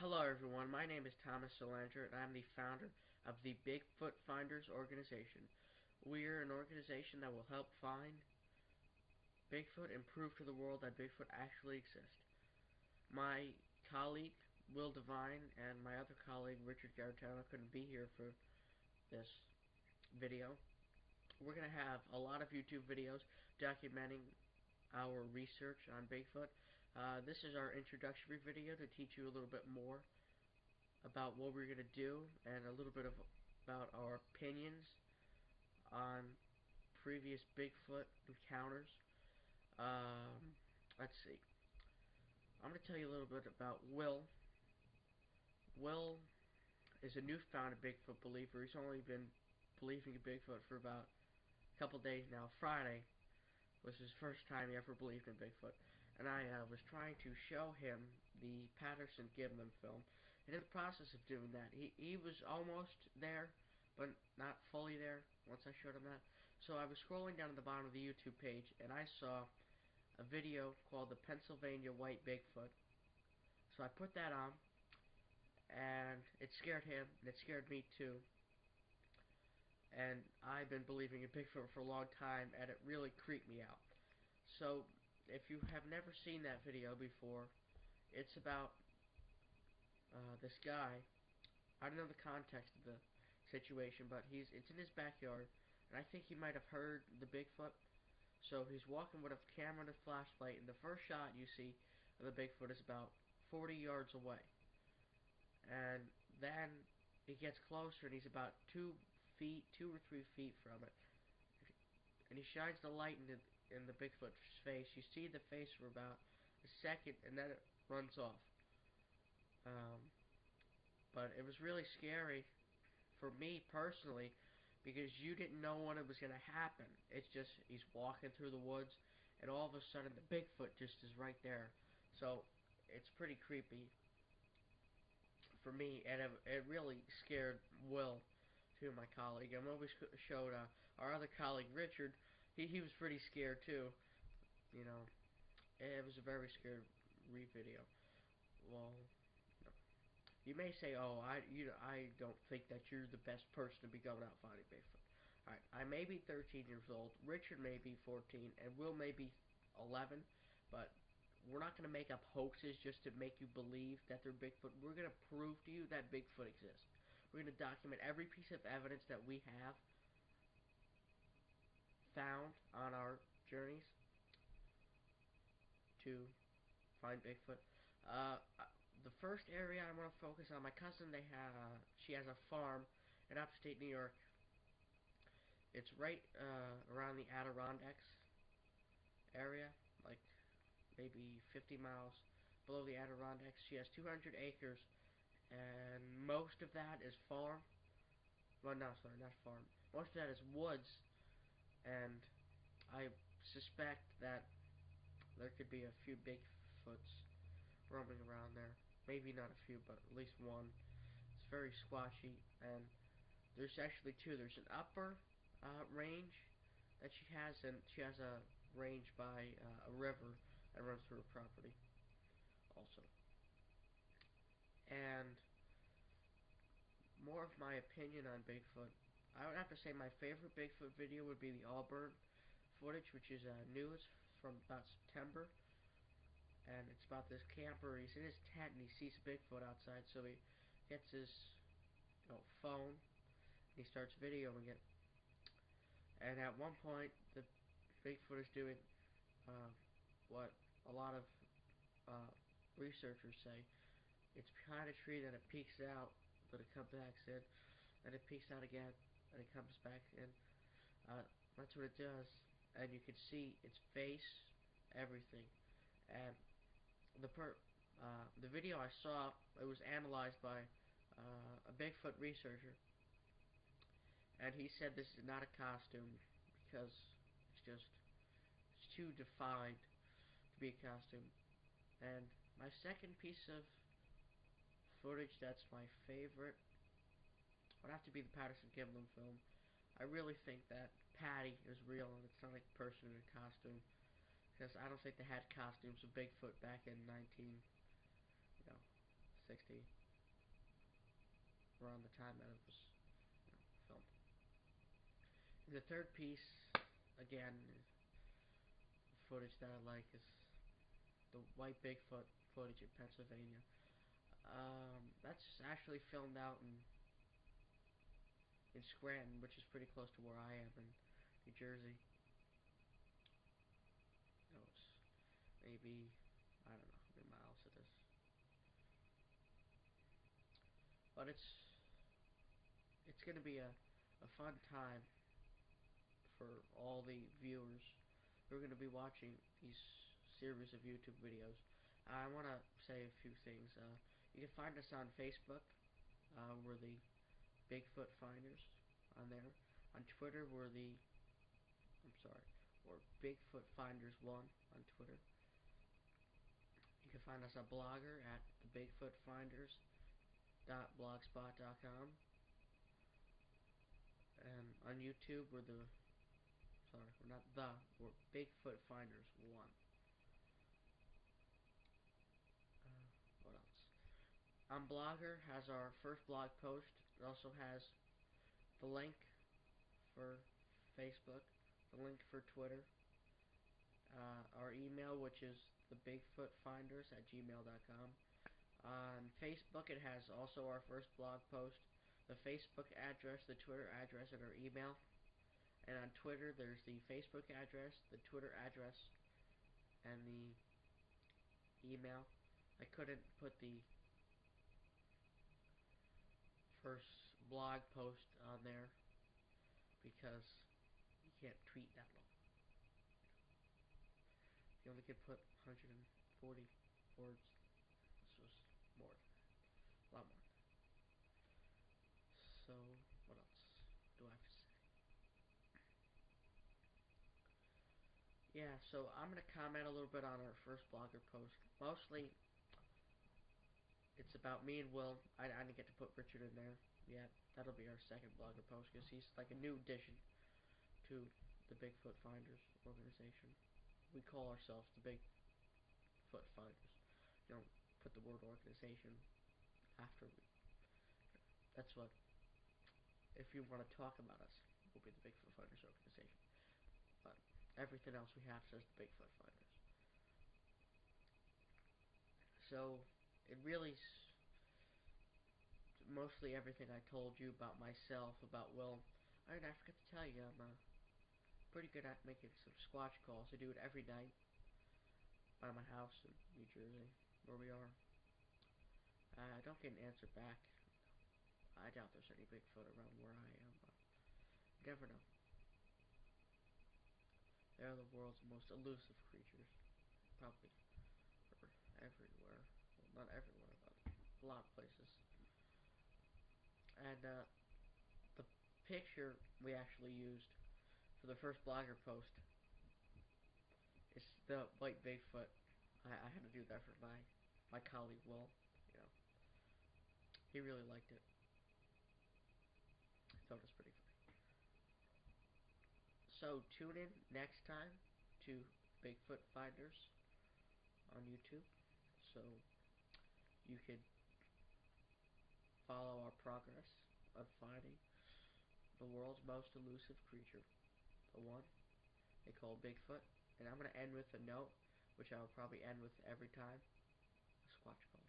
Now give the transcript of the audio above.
Hello everyone, my name is Thomas Solander and I'm the founder of the Bigfoot Finders organization. We're an organization that will help find Bigfoot and prove to the world that Bigfoot actually exists. My colleague, Will Devine, and my other colleague, Richard Garitano, couldn't be here for this video. We're going to have a lot of YouTube videos documenting our research on Bigfoot. This is our introductory video to teach you a little bit more about what we're going to do and a little bit about our opinions on previous Bigfoot encounters. Let's see. I'm going to tell you a little bit about Will. Will is a newfound Bigfoot believer. He's only been believing in Bigfoot for about a couple days now. Friday was his first time he ever believed in Bigfoot, and I was trying to show him the Patterson-Gimlin film. And in the process of doing that, he was almost there, but not fully there once I showed him that. So I was scrolling down at the bottom of the YouTube page, and I saw a video called The Pennsylvania White Bigfoot. So I put that on, and it scared him, and it scared me too. And I've been believing in Bigfoot for a long time, and it really creeped me out. So if you have never seen that video before, it's about this guy. I don't know the context of the situation, but it's in his backyard, and I think he might have heard the Bigfoot. So he's walking with a camera and a flashlight, and the first shot you see of the Bigfoot is about 40 yards away. And then he gets closer, and he's about 2 or 3 feet from it. And he shines the light in the Bigfoot's face. You see the face for about a second, and then it runs off. But it was really scary for me personally, because you didn't know when it was going to happen. It's just he's walking through the woods, and all of a sudden the Bigfoot just is right there. So it's pretty creepy for me, and it really scared Will, too, my colleague. And when we showed our other colleague Richard, he was pretty scared too. You know, it was a very scary video. Well, you may say, "Oh, I don't think that you're the best person to be going out finding Bigfoot." All right, I may be 13 years old, Richard may be 14, and Will may be 11, but we're not going to make up hoaxes just to make you believe that they're Bigfoot. We're going to prove to you that Bigfoot exists. We're going to document every piece of evidence that we have found on our journeys to find Bigfoot. The first area I want to focus on, my cousin, she has a farm in upstate New York. It's right around the Adirondacks area, like maybe 50 miles below the Adirondacks. She has 200 acres, and most of that is farm. Well, no, sorry, not farm. Most of that is woods, and I suspect that there could be a few Bigfoots roaming around there. Maybe not a few, but at least one. It's very squashy, and there's actually two. There's an upper range that she has, and she has a range by a river that runs through her property also. And more of my opinion on Bigfoot, I would have to say my favorite Bigfoot video would be the Auburn footage, which is new. It's from about September. And it's about this camper. He's in his tent and he sees Bigfoot outside, so he gets his phone and he starts videoing it. And at one point, the Bigfoot is doing what a lot of researchers say. It's behind a tree, then it peeks out, but it comes back in, and it peeks out again, and it comes back in. That's what it does, and you can see its face, everything. And the video I saw, it was analyzed by a Bigfoot researcher, and he said this is not a costume because it's too defined to be a costume. And my second piece of footage that's my favorite would have to be the Patterson-Gimlin film. I really think that Patty is real and it's not like a person in a costume, because I don't think they had costumes of Bigfoot back in 60, around the time that it was, filmed. And the third piece, again, footage that I like is the white Bigfoot footage in Pennsylvania. That's actually filmed out in Scranton, which is pretty close to where I am in New Jersey. It's maybe, I don't know how many miles it is, but it's gonna be a fun time for all the viewers who are gonna be watching these series of YouTube videos. I want to say a few things. You can find us on Facebook. We're the Bigfoot Finders on there. On Twitter, we're Bigfoot Finders 1 on Twitter. You can find us on Blogger at thebigfootfinders.blogspot.com. And on YouTube, we're Bigfoot Finders 1. What else? On Blogger has our first blog post. It also has the link for Facebook, the link for Twitter, our email, which is thebigfootfinders@gmail.com. On Facebook, it has also our first blog post, the Facebook address, the Twitter address, and our email. And on Twitter, there's the Facebook address, the Twitter address, and the email. I couldn't put the first blog post on there because you can't tweet that long. You only can put 140 words. This was more, a lot more. So, what else do I have to say? Yeah, so I'm going to comment a little bit on our first blogger post. Mostly, it's about me and Will. I didn't get to put Richard in there yet. That'll be our second blogger post because he's like a new addition to the Bigfoot Finders organization. We call ourselves the Bigfoot Finders. You don't put the word organization after we. That's what. If you want to talk about us, we'll be the Bigfoot Finders organization. But everything else we have says the Bigfoot Finders. So it really mostly everything I told you about myself, about Will. I forgot to tell you, I'm pretty good at making some Squatch calls. I do it every night by my house in New Jersey, where we are. I don't get an answer back. I doubt there's any Bigfoot around where I am, but you never know. They are the world's most elusive creatures. Probably everywhere. Well, not everywhere, but a lot of places. And the picture we actually used for the first blogger post is the white Bigfoot. I had to do that for my colleague Will. You know, he really liked it. I thought it was pretty funny. So tune in next time to Bigfoot Finders on YouTube, so you can follow our progress of finding the world's most elusive creature, the one they call Bigfoot. And I'm going to end with a note, which I will probably end with every time, a Squatch call.